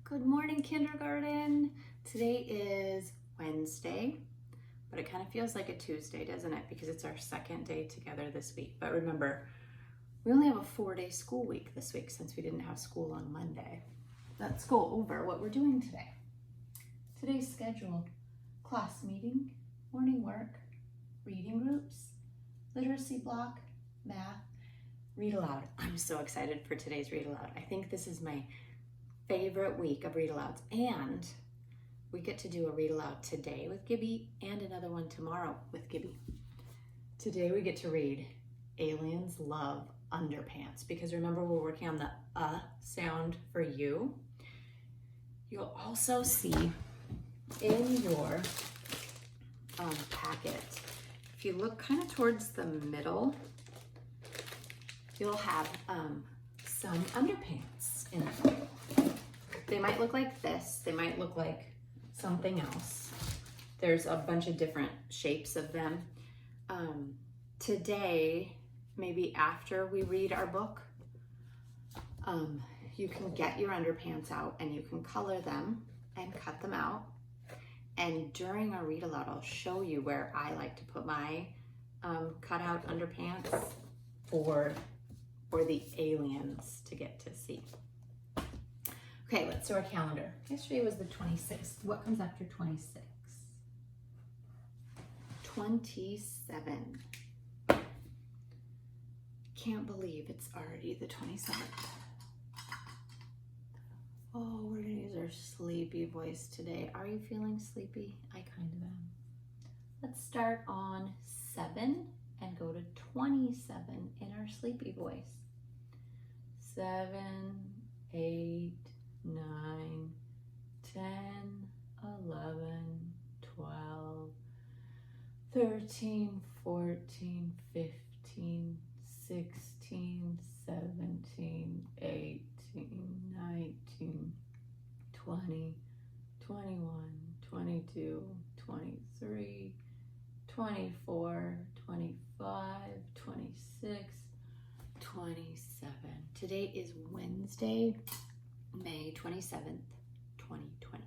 Good morning, kindergarten. Today is Wednesday, but it kind of feels like a Tuesday, doesn't it? Because it's our second day together this week. But remember, we only have a 4-day school week this week since we didn't have school on Monday. Let's go over what we're doing today. Today's schedule: class meeting, morning work, reading groups, literacy block, math, read aloud. I'm so excited for today's read aloud. I think this is my favorite week of read alouds, and we get to do a read aloud today with Gibby and another one tomorrow with Gibby. Today we get to read Aliens Love Underpants, because remember, we're working on the sound for you. You'll also see in your packet, if you look kind of towards the middle, you'll have some underpants in it. They might look like this, they might look like something else. There's a bunch of different shapes of them. Today, maybe after we read our book, you can get your underpants out and you can color them and cut them out. And during our read aloud, I'll show you where I like to put my cut out underpants for the aliens to get to see. Okay, let's do our calendar. Yesterday was the 26th. What comes after 26? 27. Can't believe it's already the 27th. Oh, we're gonna use our sleepy voice today. Are you feeling sleepy? I kind of am. Let's start on 7 and go to 27 in our sleepy voice. 7, 8, 9, 10, 11, 12, 13, 14, 15, 16, 17, 18, 19, 20, 21, 22, 23, 24, 25, 26, 27. Today is Wednesday, May 27th, 2020.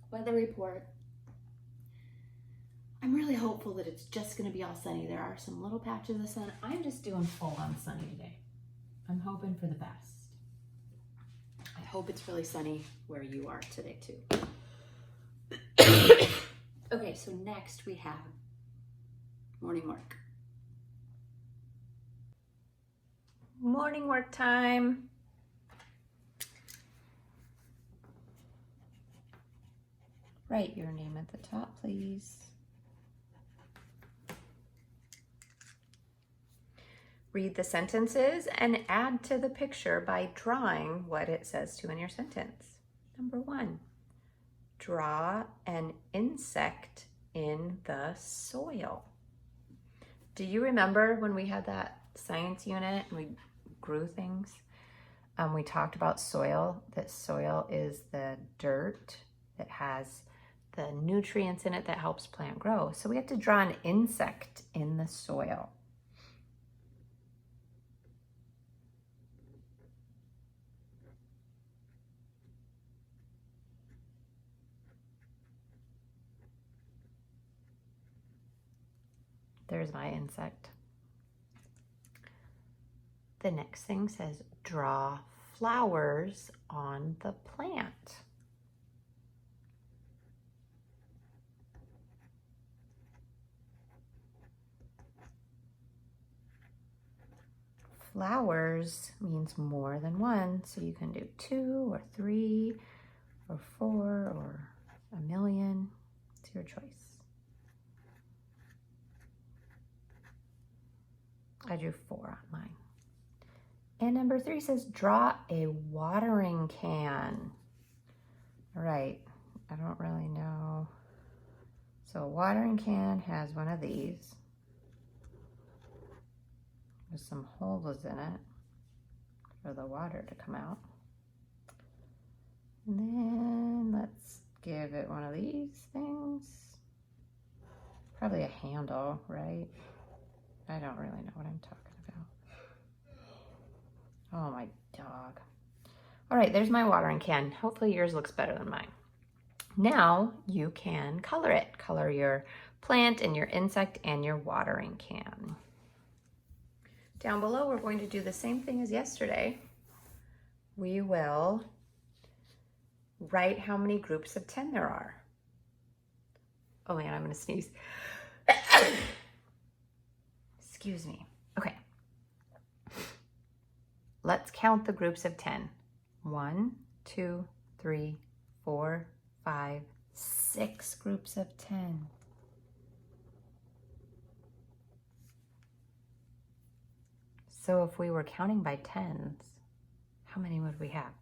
Weather report. I'm really hopeful that it's just going to be all sunny. There are some little patches of sun. I'm just doing full on sunny today. I'm hoping for the best. I hope it's really sunny where you are today too. Okay, so next we have morning work. Morning work time. Write your name at the top, please. Read the sentences and add to the picture by drawing what it says to in your sentence. Number 1, draw an insect in the soil. Do you remember when we had that science unit and we grew things? We talked about soil, that soil is the dirt that has the nutrients in it that helps plant grow. So we have to draw an insect in the soil. There's my insect. The next thing says, draw flowers on the plant. Flowers means more than one, so you can do 2 or 3 or 4 or a million. It's your choice. I drew 4 on mine. And number 3 says, draw a watering can. All right, I don't really know. So a watering can has one of these with some holes in it for the water to come out. And then let's give it one of these things. Probably a handle, right? I don't really know what I'm talking about. Oh, my dog. All right, there's my watering can. Hopefully yours looks better than mine. Now you can color it. Color your plant and your insect and your watering can. Down below, we're going to do the same thing as yesterday. We will write how many groups of 10 there are. Oh man, I'm gonna sneeze. Excuse me. Okay. Let's count the groups of 10. 1, 2, 3, 4, 5, 6 groups of 10. So if we were counting by tens, how many would we have?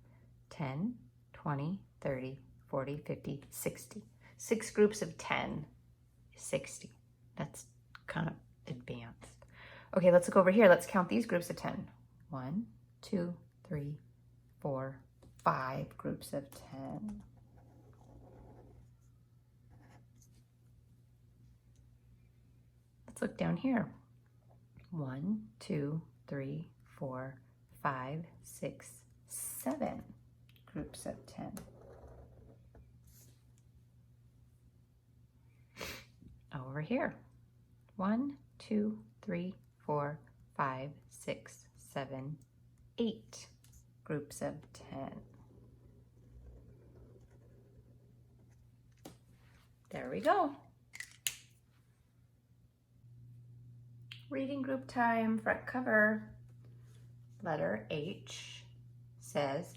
10, 20, 30, 40, 50, 60. 6 groups of 10 is 60. That's kind of advanced. Okay, let's look over here. Let's count these groups of 10. 1, 2, 3, 4, 5 groups of 10. Let's look down here. 1, 2, 3, 4, 5, 6, 7 groups of 10. Over here. 1, 2, 3, 4, 5, 6, 7, 8 groups of 10. There we go. Reading group time, front cover. Letter H says,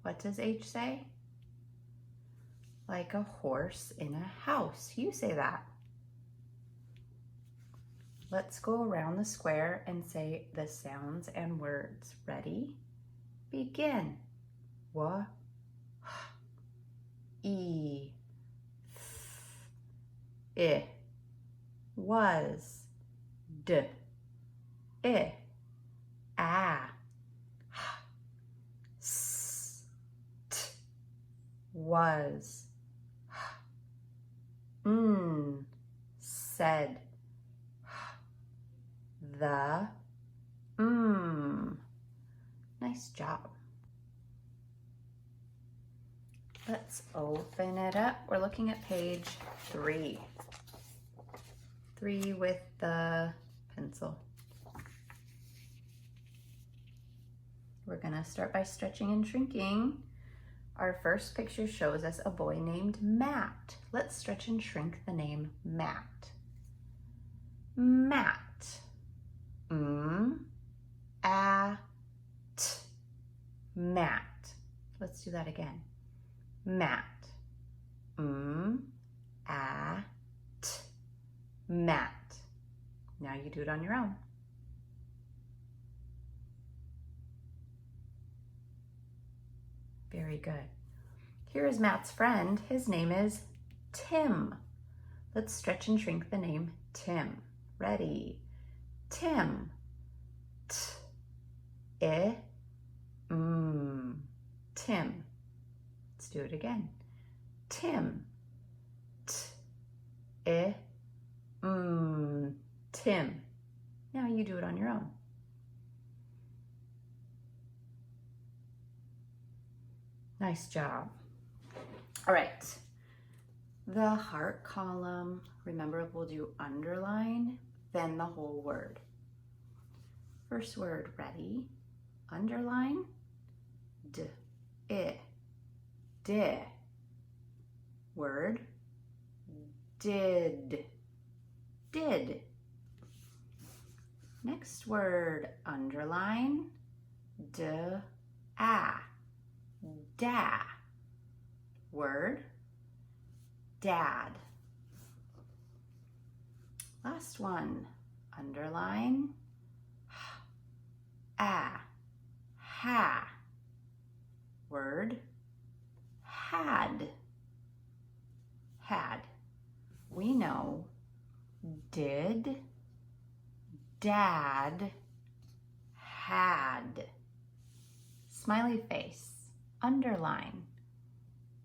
what does H say? Like a horse in a house. You say that. Let's go around the square and say the sounds and words. Ready? Begin. Wa, e, th, I, was, d, I, a, s, t, was, said, the, Nice job. Let's open it up. We're looking at page 3. 3 with the pencil. We're gonna start by stretching and shrinking. Our first picture shows us a boy named Matt. Let's stretch and shrink the name Matt. Matt. Matt. Let's do that again. Matt. Matt. Now you do it on your own. Very good. Here is Matt's friend. His name is Tim. Let's stretch and shrink the name Tim. Ready? Tim. T, I, Tim. Let's do it again. Tim. T, I, Tim. Now you do it on your own. Nice job. All right. The heart column, remember we'll do underline, then the whole word. First word, ready? Underline, d, I, di. Word, did, did. Next word, underline, d, a, da. Word, dad. Last one, underline, ha. Word, had. Had. We know did, dad, had. Smiley face, underline,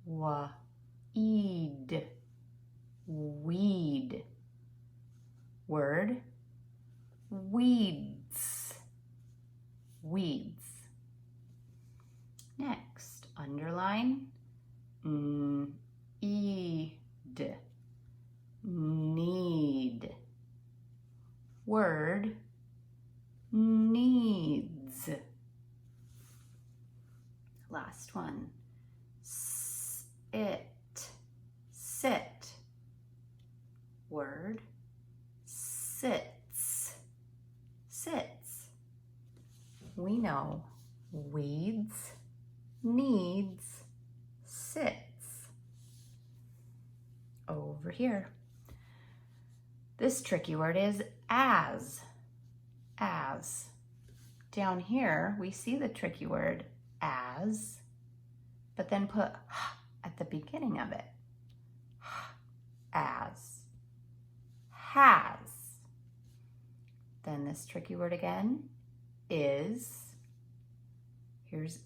wa-eed, weed. Word, weeds, weeds. line. Eed. Need. Word. Needs. Last one. It. Sit. Word. Sits. Sits. We know weeds, needs, sits. Over here. This tricky word is as. As. Down here, we see the tricky word as, but then put at the beginning of it. As. Has. Then this tricky word again, is. Here's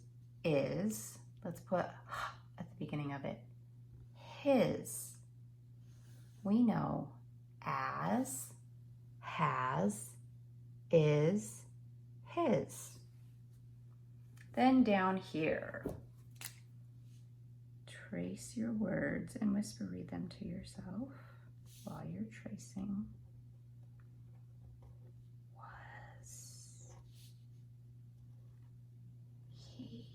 is. Let's put at the beginning of it. His. We know as, has, is, his. Then down here, trace your words and whisper read them to yourself while you're tracing. Was, he,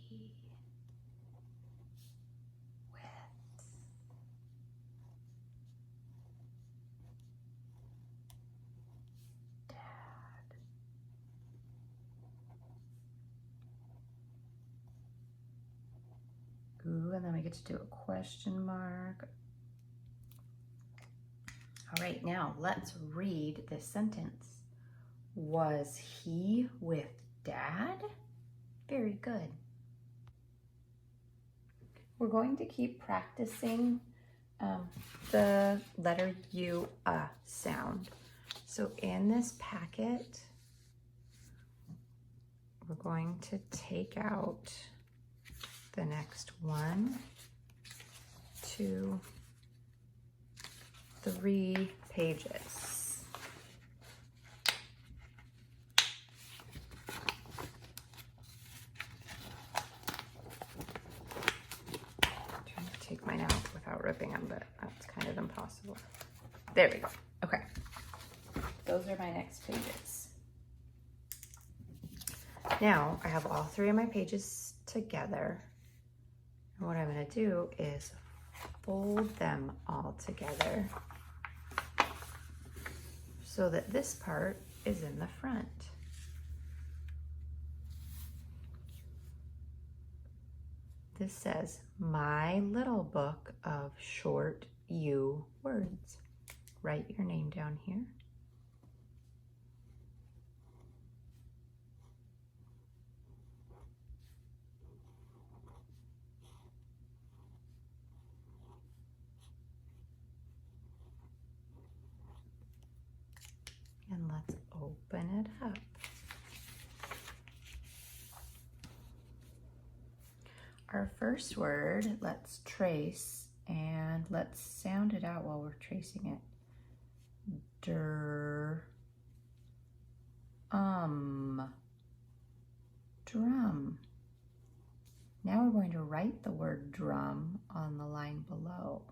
with, dad. Ooh, and then we get to do a question mark. All right, now let's read this sentence. Was he with Dad? Very good. We're going to keep practicing the letter U sound. So in this packet, we're going to take out the next 1, 2, 3 pages. I'm trying to take mine out without ripping them, but that's kind of impossible. There we go. Okay. Those are my next pages. Now I have all 3 of my pages together. And what I'm going to do is fold them all together so that this part is in the front. This says, my little book of short U words. Write your name down here. And let's open it up. Our first word, let's trace and let's sound it out while we're tracing it. Drum. Now we're going to write the word drum on the line below.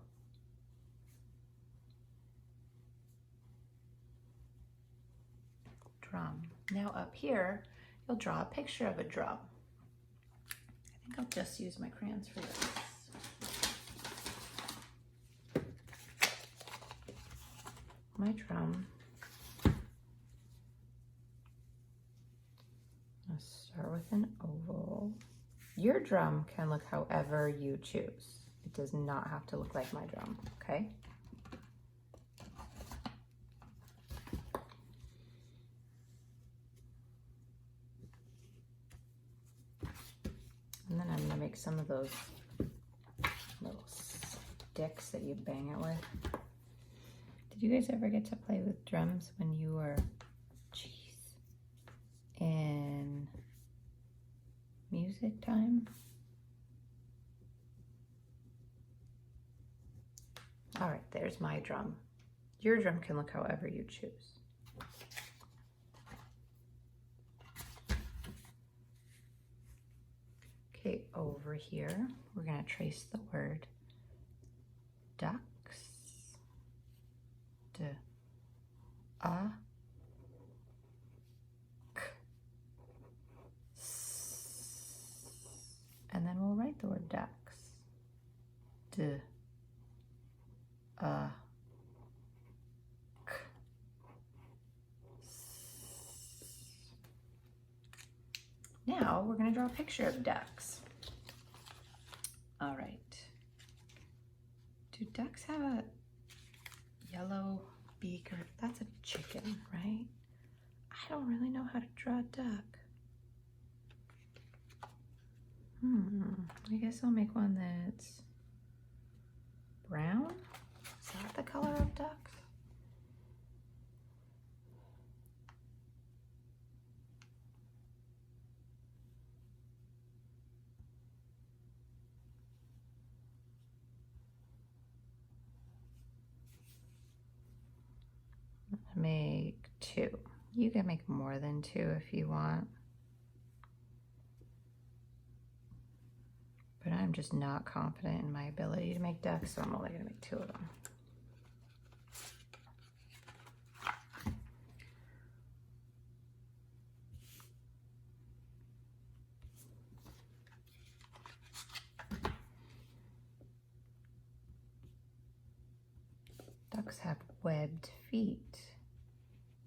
Drum. Now up here, you'll draw a picture of a drum. I think I'll just use my crayons for this. My drum. Let's start with an oval. Your drum can look however you choose. It does not have to look like my drum, okay? And then I'm gonna make some of those little sticks that you bang it with. Did you guys ever get to play with drums when you were, in music time? All right, there's my drum. Your drum can look however you choose. Okay, over here, we're going to trace the word ducks. D, a, k, s. And then we'll write the word ducks. D, a, k, s. Now we're going to draw a picture of ducks. All right. Do ducks have a yellow beak? Or that's a chicken, right? I don't really know how to draw a duck. I guess I'll make one that's brown. Is that the color of ducks? Make 2. You can make more than 2 if you want. But I'm just not confident in my ability to make ducks, so I'm only going to make 2 of them. Ducks have webbed feet.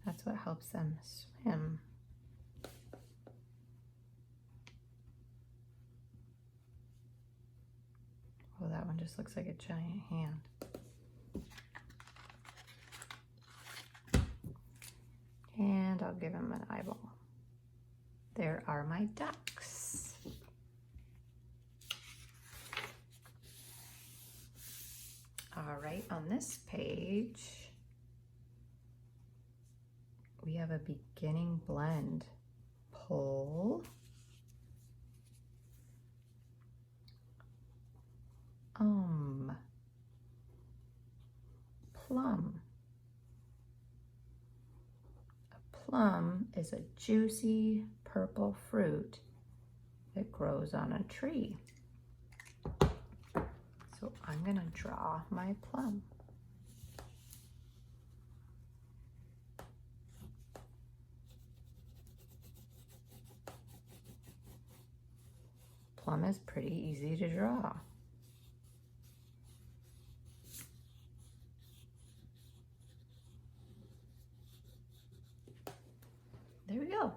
That's what helps them swim. Oh, that one just looks like a giant hand. And I'll give him an eyeball. There are my ducks. All right, on this page, we have a beginning blend. Pull, plum. A plum is a juicy purple fruit that grows on a tree. So I'm gonna draw my plum. Plum is pretty easy to draw. There we go.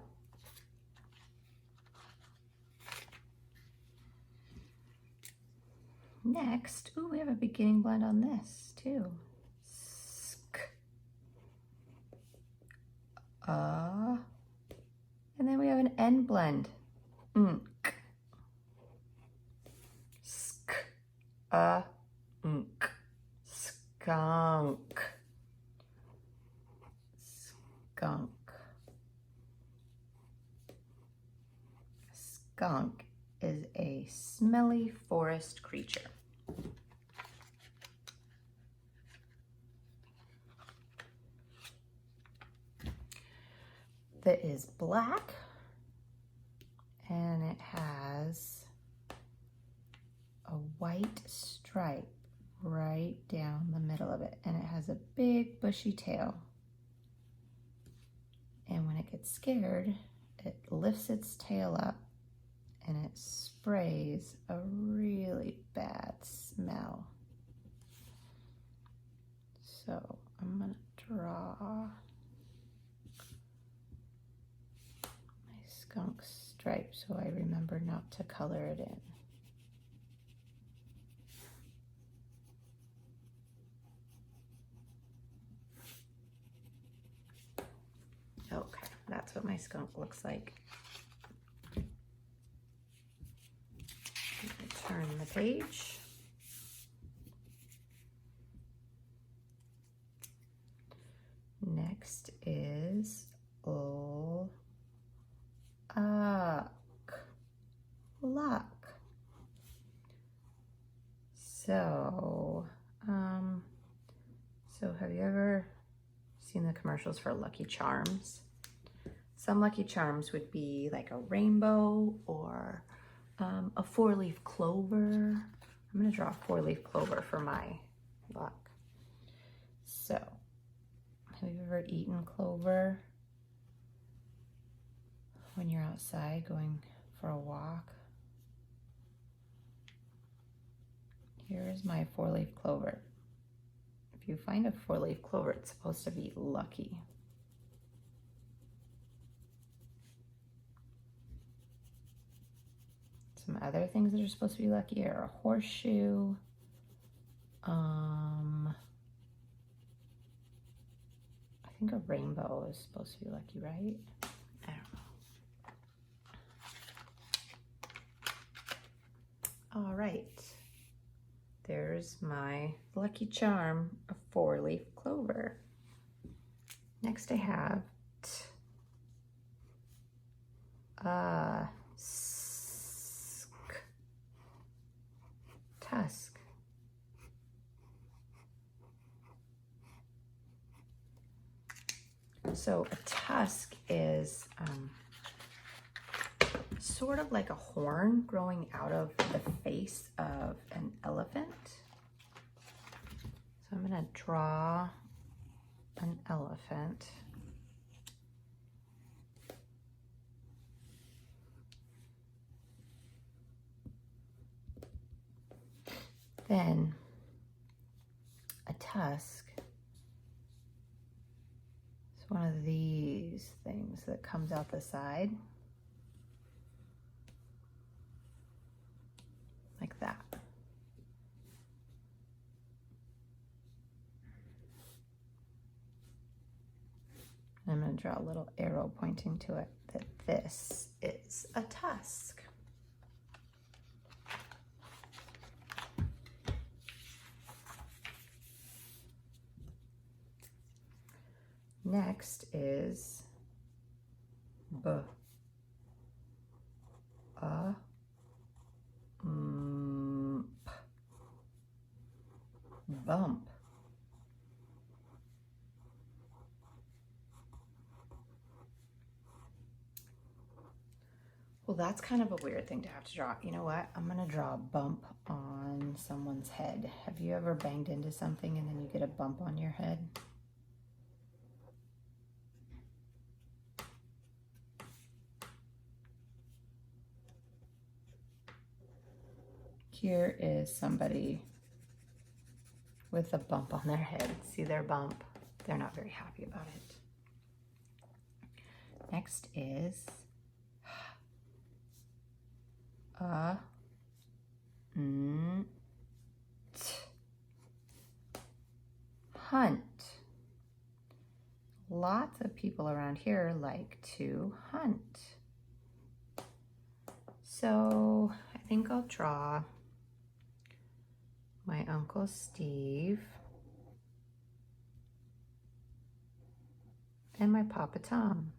Next, ooh, we have a beginning blend on this too. Sk. And then we have an end blend. Nk. Sk. Nk. Skunk. Skunk. Skunk is a smelly forest creature. That is black, and it has a white stripe right down the middle of it, and it has a big bushy tail. And when it gets scared, it lifts its tail up and it sprays a really bad smell. So I'm gonna draw my skunk stripe so I remember not to color it in. Okay, that's what my skunk looks like. Turn the page. Next is luck. So have you ever seen the commercials for Lucky Charms? Some Lucky Charms would be like a rainbow or a 4-leaf clover. I'm gonna draw a 4-leaf clover for my luck. So, have you ever eaten clover when you're outside going for a walk? Here is my 4-leaf clover. If you find a 4-leaf clover, it's supposed to be lucky. Some other things that are supposed to be lucky are a horseshoe. I think a rainbow is supposed to be lucky, right? I don't know. All right. There's my lucky charm, a 4-leaf clover. Next I have Tusk. So a tusk is sort of like a horn growing out of the face of an elephant. So I'm going to draw an elephant. Then a tusk is one of these things that comes out the side. Like that. I'm going to draw a little arrow pointing to it that this is a tusk. Next is bump. Well, that's kind of a weird thing to have to draw. You know what? I'm going to draw a bump on someone's head. Have you ever banged into something and then you get a bump on your head? Here is somebody with a bump on their head. See their bump? They're not very happy about it. Next is hunt. Lots of people around here like to hunt. So I think I'll draw my Uncle Steve and my Papa Tom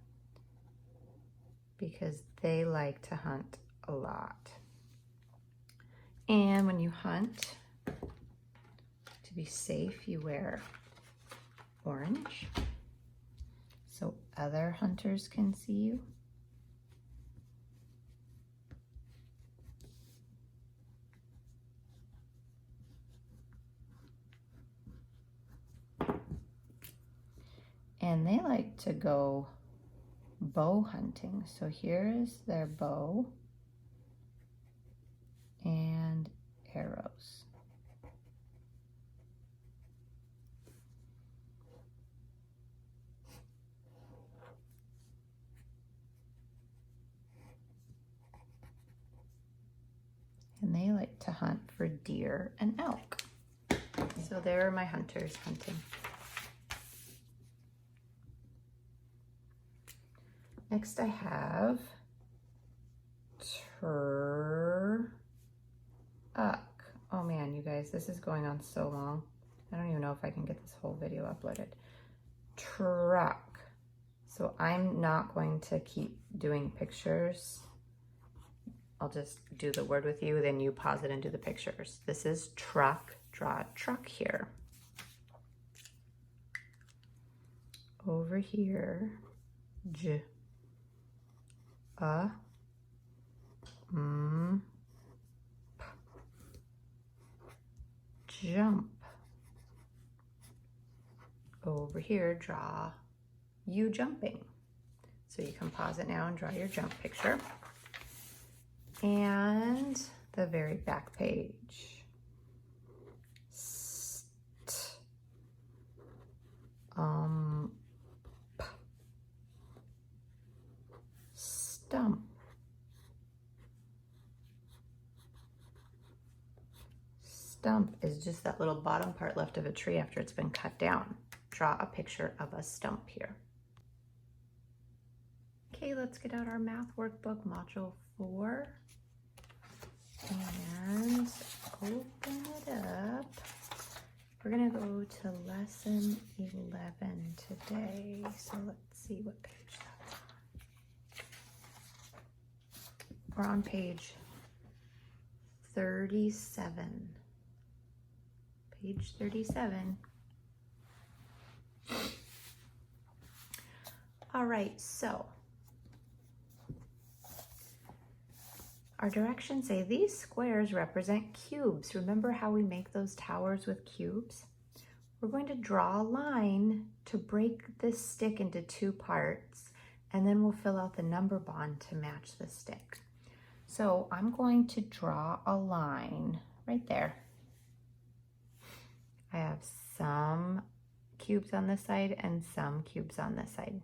because they like to hunt a lot. And when you hunt, to be safe, you wear orange so other hunters can see you. And they like to go bow hunting. So here is their bow and arrows. And they like to hunt for deer and elk. So there are my hunters hunting. Next I have Turk. Oh man, you guys, this is going on so long. I don't even know if I can get this whole video uploaded. Truck. So I'm not going to keep doing pictures. I'll just do the word with you, then you pause it and do the pictures. This is truck. Draw a truck here. Over here, Jump. Over here, draw you jumping. So you can pause it now and draw your jump picture. And the very back page. Stump. Stump is just that little bottom part left of a tree after it's been cut down. Draw a picture of a stump here. Okay, let's get out our math workbook, module 4, and open it up. We're gonna go to lesson 11 today. So let's see what page that's on. We're on page 37. Page 37. All right, so our directions say these squares represent cubes. Remember how we make those towers with cubes? We're going to draw a line to break this stick into 2 parts, and then we'll fill out the number bond to match the stick. So I'm going to draw a line right there. I have some cubes on this side and some cubes on this side.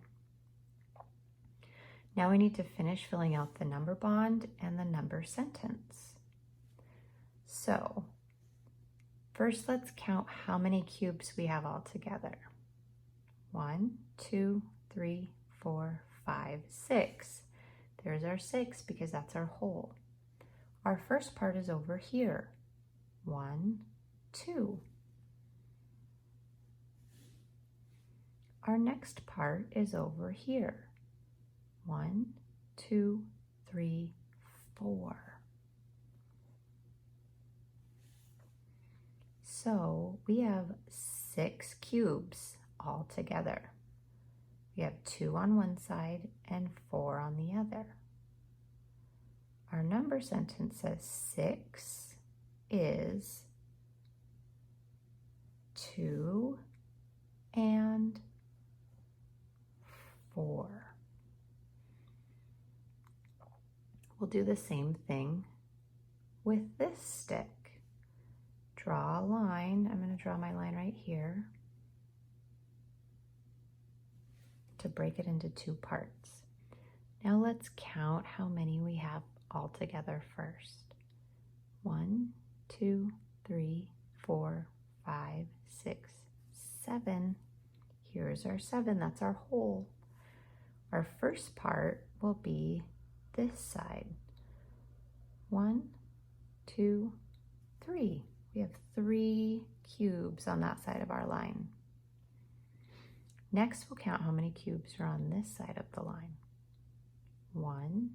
Now we need to finish filling out the number bond and the number sentence. So first let's count how many cubes we have all together. 1, 2, 3, 4, 5, 6. There's our 6 because that's our whole. Our first part is over here. 1, 2. Our next part is over here. 1, 2, 3, 4. So we have 6 cubes all together. We have 2 on one side and 4 on the other. Our number sentence says 6 is 2 and 4. We'll do the same thing with this stick. Draw a line. I'm going to draw my line right here to break it into 2 parts. Now let's count how many we have all together first. 1, 2, 3, 4, 5, 6, 7. Here's our 7. That's our whole. Our first part will be this side. 1, 2, 3. We have 3 cubes on that side of our line. Next, we'll count how many cubes are on this side of the line. 1,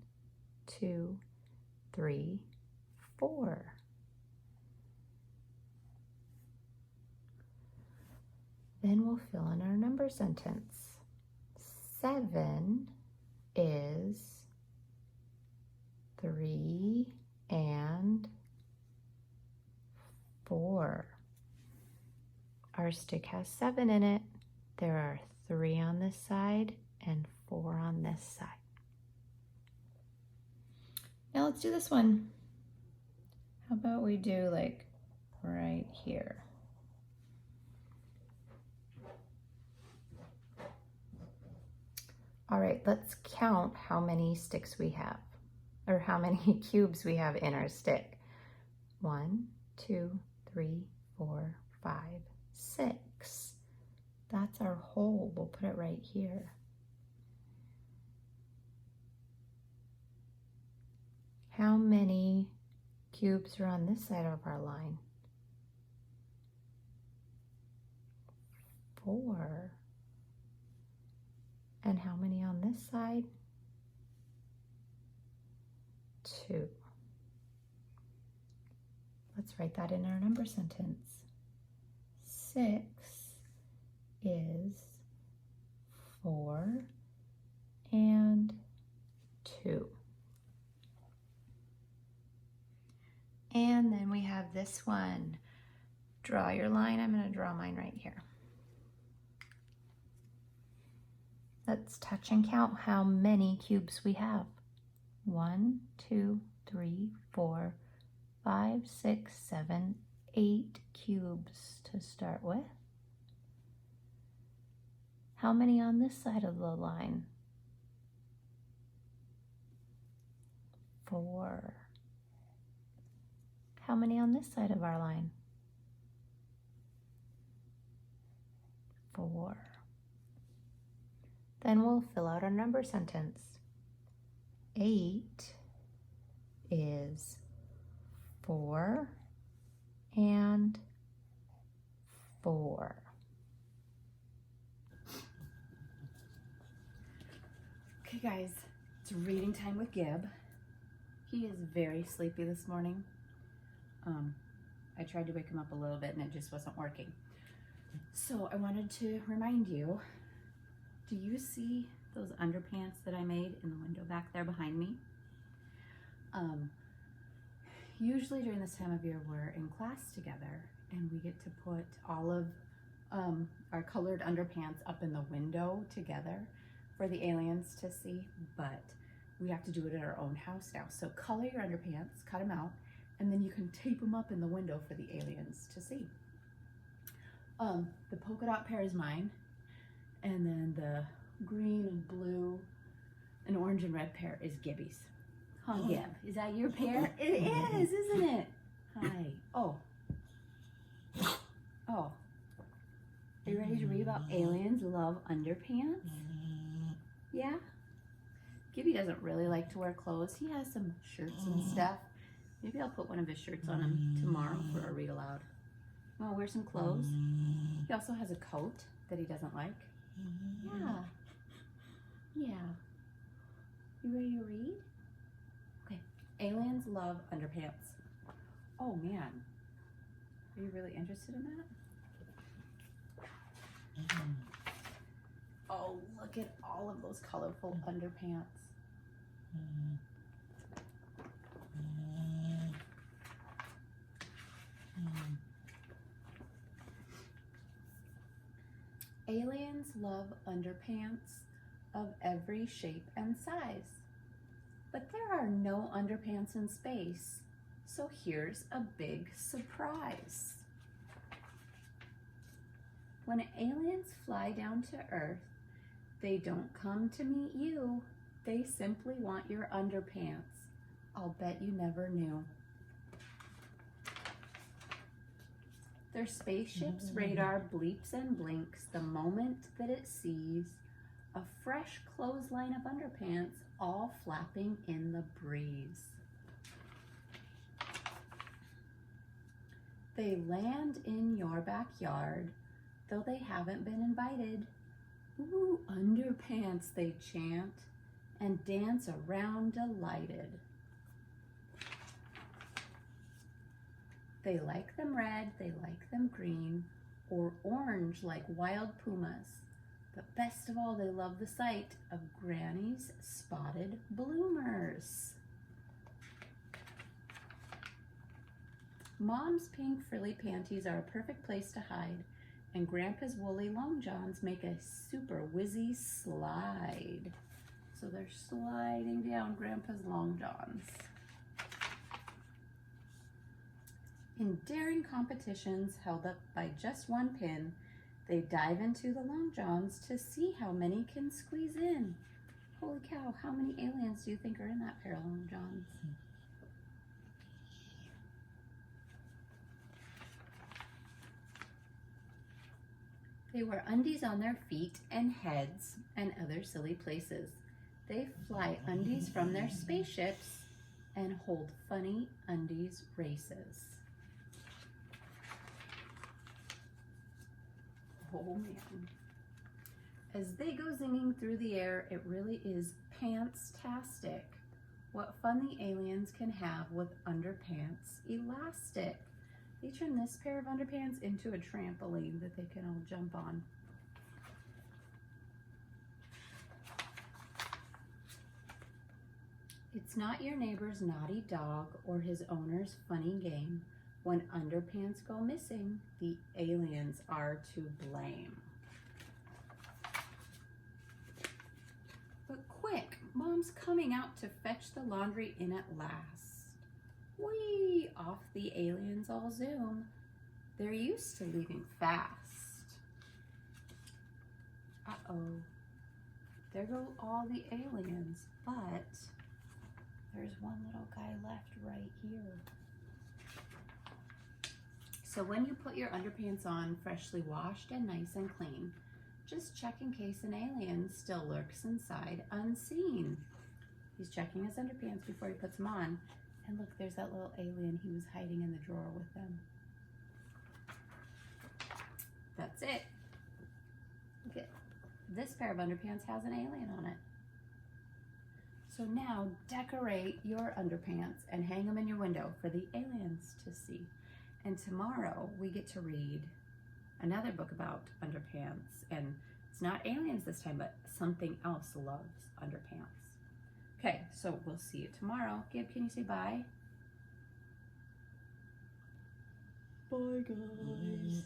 2, 3, 4. Then we'll fill in our number sentence. 7 is 3 and 4. Our stick has 7 in it. There are 3 on this side and 4 on this side. Now let's do this one. How about we do like right here? All right, let's count how many sticks we have, or how many cubes we have in our stick. 1, 2, 3, 4, 5, 6. That's our whole. We'll put it right here. How many cubes are on this side of our line? 4. And how many on this side? 2. Let's write that in our number sentence. 6 is 4 and 2. And then we have this one. Draw your line. I'm going to draw mine right here. Let's touch and count how many cubes we have. 1, 2, 3, 4, 5, 6, 7, 8 cubes to start with. How many on this side of the line? 4. How many on this side of our line? 4. Then we'll fill out our number sentence. 8 is 4 and 4. Okay guys, it's reading time with Gib. He is very sleepy this morning. I tried to wake him up a little bit and it just wasn't working. So I wanted to remind you, do you see those underpants that I made in the window back there behind me? Usually during this time of year we're in class together and we get to put all of our colored underpants up in the window together for the aliens to see, but we have to do it at our own house now. So color your underpants, cut them out, and then you can tape them up in the window for the aliens to see. The polka dot pair is mine, and then the green and blue and orange and red pair is Gibby's. Huh, Gib? Is that your pair? It is, isn't it? Hi. Oh. Oh. Are you ready to read about aliens love underpants? Yeah? Gibby doesn't really like to wear clothes. He has some shirts and stuff. Maybe I'll put one of his shirts on him tomorrow for a read aloud. Want to wear some clothes? He also has a coat that he doesn't like. Yeah. Yeah. You ready to read? Okay. Aliens love underpants. Oh man. Are you really interested in that? Oh, look at all of those colorful underpants. Aliens love underpants of every shape and size. But there are no underpants in space, so here's a big surprise. When aliens fly down to Earth, they don't come to meet you. They simply want your underpants. I'll bet you never knew. Their spaceship's radar bleeps and blinks the moment that it sees a fresh clothesline of underpants all flapping in the breeze. They land in your backyard, though they haven't been invited. Ooh, underpants, they chant and dance around delighted. They like them red, they like them green, or orange like wild pumas. But best of all, they love the sight of Granny's spotted bloomers. Mom's pink frilly panties are a perfect place to hide, and Grandpa's woolly long johns make a super whizzy slide. So they're sliding down Grandpa's long johns. In daring competitions held up by just one pin, they dive into the long johns to see how many can squeeze in. Holy cow, how many aliens do you think are in that pair of long johns? They wear undies on their feet and heads and other silly places. They fly undies from their spaceships and hold funny undies races. Oh man. As they go zinging through the air, it really is pants-tastic. What fun the aliens can have with underpants elastic. They turn this pair of underpants into a trampoline that they can all jump on. It's not your neighbor's naughty dog or his owner's funny game. When underpants go missing, the aliens are to blame. But quick, Mom's coming out to fetch the laundry in at last. Whee! Off the aliens all zoom. They're used to leaving fast. Uh-oh. There go all the aliens, but there's one little guy left right here. So when you put your underpants on, freshly washed and nice and clean, just check in case an alien still lurks inside unseen. He's checking his underpants before he puts them on. And look, there's that little alien. He was hiding in the drawer with them. That's it. Look at this pair of underpants has an alien on it. So now decorate your underpants and hang them in your window for the aliens to see. And tomorrow we get to read another book about underpants. And it's not aliens this time, but something else loves underpants. Okay, so we'll see you tomorrow. Gib, can you say bye? Bye, guys.